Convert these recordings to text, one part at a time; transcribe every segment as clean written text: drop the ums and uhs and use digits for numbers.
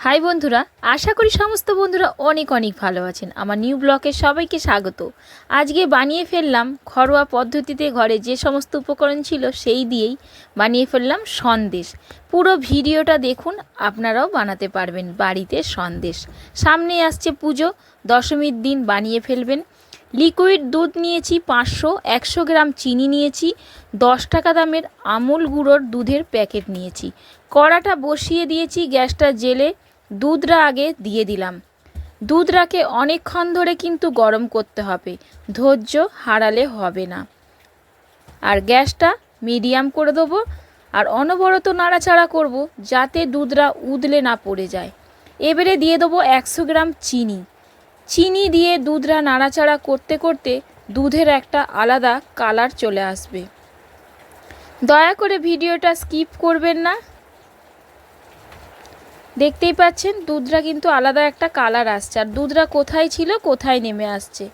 High বন্ধুরা, আশা করি সমস্ত বন্ধুরা অনেক অনেক ভালো আছেন। আমার নিউ ব্লগে সবাইকে স্বাগত। আজকে বানিয়ে ফেললাম ঘরোয়া পদ্ধতিতে ঘরে যে সমস্ত উপকরণ ছিল সেই দিয়েই বানিয়ে ফেললাম সন্দেশ। পুরো ভিডিওটা দেখুন, আপনারাও বানাতে পারবেন বাড়িতে সন্দেশ। সামনে আসছে পুজো, দশমীর দিন বানিয়ে ফেলবেন। লিকুইড দুধ নিয়েছি 500, 100 গ্রাম চিনি নিয়েছি, 10 টাকা দামের আমুল গুঁড়োর দুধের প্যাকেট নিয়েছি। কড়াটা বসিয়ে দিয়েছি, গ্যাসটা জেলে দুধটা আগে দিয়ে দিলাম। দুধটাকে অনেকক্ষণ ধরে কিন্তু গরম করতে হবে, ধৈর্য হারালে হবে না। আর গ্যাসটা মিডিয়াম করে দেবো আর অনবরত নাড়াচাড়া করব যাতে দুধটা উদলে না পড়ে যায়। এবারে দিয়ে দেবো 100 গ্রাম চিনি। চিনি দিয়ে দুধটা নাড়াচাড়া করতে করতে দুধের একটা আলাদা কালার চলে আসবে। দয়া করে ভিডিওটা স্কিপ করবেন না। দেখতেই পাচ্ছেন দুধটা কিন্তু আলাদা একটা কালার আসছে, আর দুধটা কোথায় ছিল কোথায় নেমে আসছে।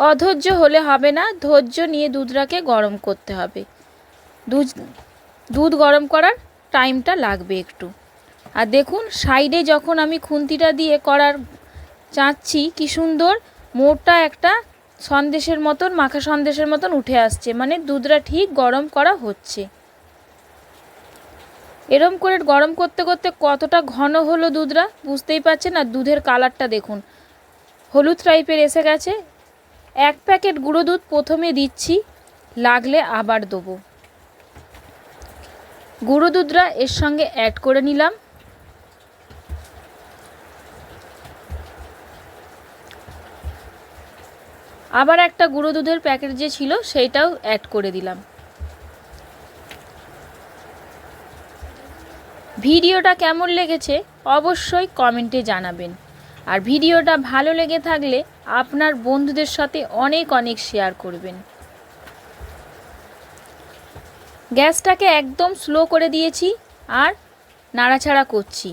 অধৈর্য হলে হবে না, ধৈর্য নিয়ে দুধটাকে গরম করতে হবে। দুধ গরম করার টাইমটা লাগবে একটু। আর দেখুন সাইডে যখন আমি খুন্তিটা দিয়ে করার চাঁচ্ছি কি সুন্দর মোটা একটা সন্দেশের মতন, মাখা সন্দেশের মতন উঠে আসছে, মানে দুধটা ঠিক গরম করা হচ্ছে। এরম করে গরম করতে করতে কতটা ঘন হলো দুধটা বুঝতেই পারছেন। আর দুধের কালারটা দেখুন হলুদ টাইপের এসে গেছে। 1 প্যাকেট গুঁড়ো দুধ প্রথমে দিচ্ছি, লাগলে আবার দেবো। গুঁড়ো দুধটা এর সঙ্গে অ্যাড করে নিলাম। আবার একটা গুঁড়ো দুধের প্যাকেট যে ছিল সেইটাও অ্যাড করে দিলাম। ভিডিওটা কেমন লেগেছে অবশ্যই কমেন্টে জানাবেন। আর ভিডিওটা ভালো লেগে থাকলে আপনার বন্ধুদের সাথে অনেক অনেক শেয়ার করবেন। গ্যাসটাকে একদম স্লো করে দিয়েছি আর নাড়াচাড়া করছি।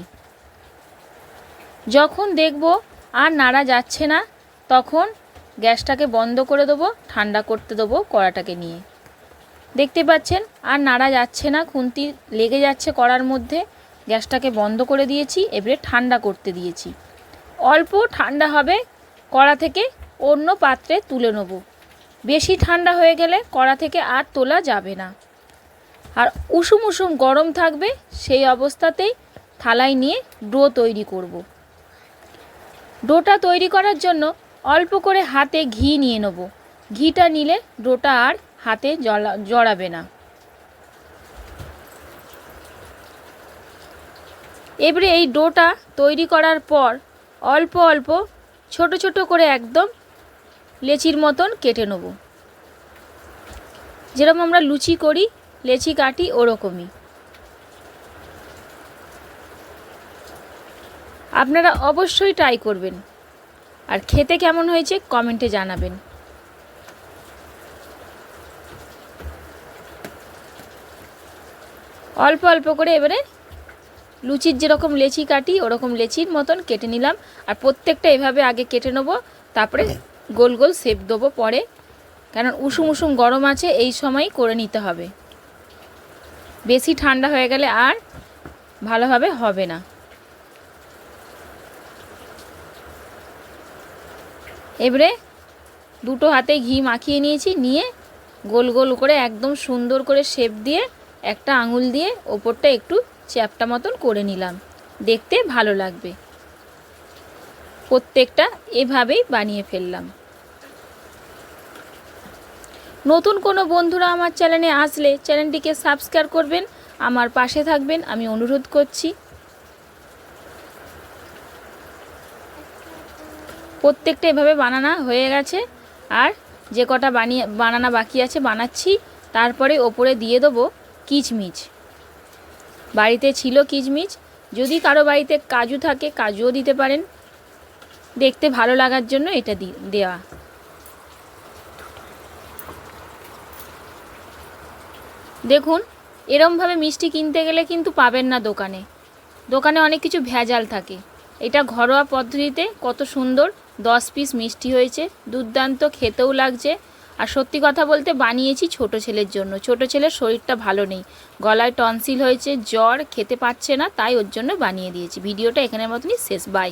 যখন দেখব আর নাড়া যাচ্ছে না তখন গ্যাসটাকে বন্ধ করে দেবো, ঠান্ডা করতে দেবো কড়াটাকে নিয়ে। দেখতে পাচ্ছেন আর নাড়া যাচ্ছে না, খুন্তি লেগে যাচ্ছে কড়ার মধ্যে। গ্যাসটাকে বন্ধ করে দিয়েছি, এবারে ঠান্ডা করতে দিয়েছি। অল্প ঠান্ডা হবে, কড়া থেকে অন্য পাত্রে তুলে নেব। বেশি ঠান্ডা হয়ে গেলে কড়া থেকে আর তোলা যাবে না। আর উষুম উষুম গরম থাকবে, সেই অবস্থাতেই থালায় নিয়ে ডো তৈরি করব। ডোটা তৈরি করার জন্য অল্প করে হাতে ঘি নিয়ে নেব। ঘিটা নিলে ডোটা আর হাতে জড়াবে না। এবারে এই ডোটা তৈরি করার পর অল্প অল্প ছোট ছোট করে একদম লেচির মতন কেটে নেব। যেরকম আমরা লুচি করি, লেচি কাটি, ওরকমই। আপনারা অবশ্যই ট্রাই করবেন আর খেতে কেমন হয়েছে কমেন্টে জানাবেন। অল্প অল্প করে এবারে লুচির যেরকম লেচি কাটি ওরকম লেচির মতন কেটে নিলাম। আর প্রত্যেকটা এভাবে আগে কেটে নেব, তারপরে গোল গোল শেপ দেবো পরে, কারণ উষুম উষুম গরম আছে, এই সময় করে নিতে হবে। বেশি ঠান্ডা হয়ে গেলে আর ভালোভাবে হবে না। এবারে দুটো হাতে ঘি মাখিয়ে নিয়েছি, নিয়ে গোল গোল করে একদম সুন্দর করে শেপ দিয়ে একটা আঙুল দিয়ে ওপরটা একটু চ্যাপটা মতন করে নিলাম, দেখতে ভালো লাগবে। প্রত্যেকটা এভাবেই বানিয়ে ফেললাম। নতুন কোনো বন্ধুরা আমার চ্যানেলে আসলে চ্যানেলটিকে সাবস্ক্রাইব করবেন, আমার পাশে থাকবেন আমি অনুরোধ করছি। প্রত্যেকটা এভাবে বানানো হয়ে গেছে, আর যে কটা বানানো বাকি আছে বানাচ্ছি। তারপরে ওপরে দিয়ে দেবো কিচমিচ। বাড়িতে ছিল কিচমিচ, যদি কারো বাড়িতে কাজু থাকে কাজুও দিতে পারেন, দেখতে ভালো লাগার জন্য এটা দেওয়া। দেখুন এরমভাবে মিষ্টি কিনতে গেলে কিন্তু পাবেন না দোকানে। দোকানে অনেক কিছু ভেজাল থাকে। এটা ঘরোয়া পদ্ধতিতে কত সুন্দর 10 পিস মিষ্টি হয়েছে, দুর্দান্ত খেতেও লাগছে। আর সত্যি কথা বলতে বানিয়েছি ছোট ছেলের জন্য। ছোট ছেলের শরীরটা ভালো নেই, গলায় টনসিল হয়েছে, জ্বর, খেতে পাচ্ছে না, তাই ওর জন্য বানিয়ে দিয়েছি। ভিডিওটা এখানের মতনই শেষ। বাই।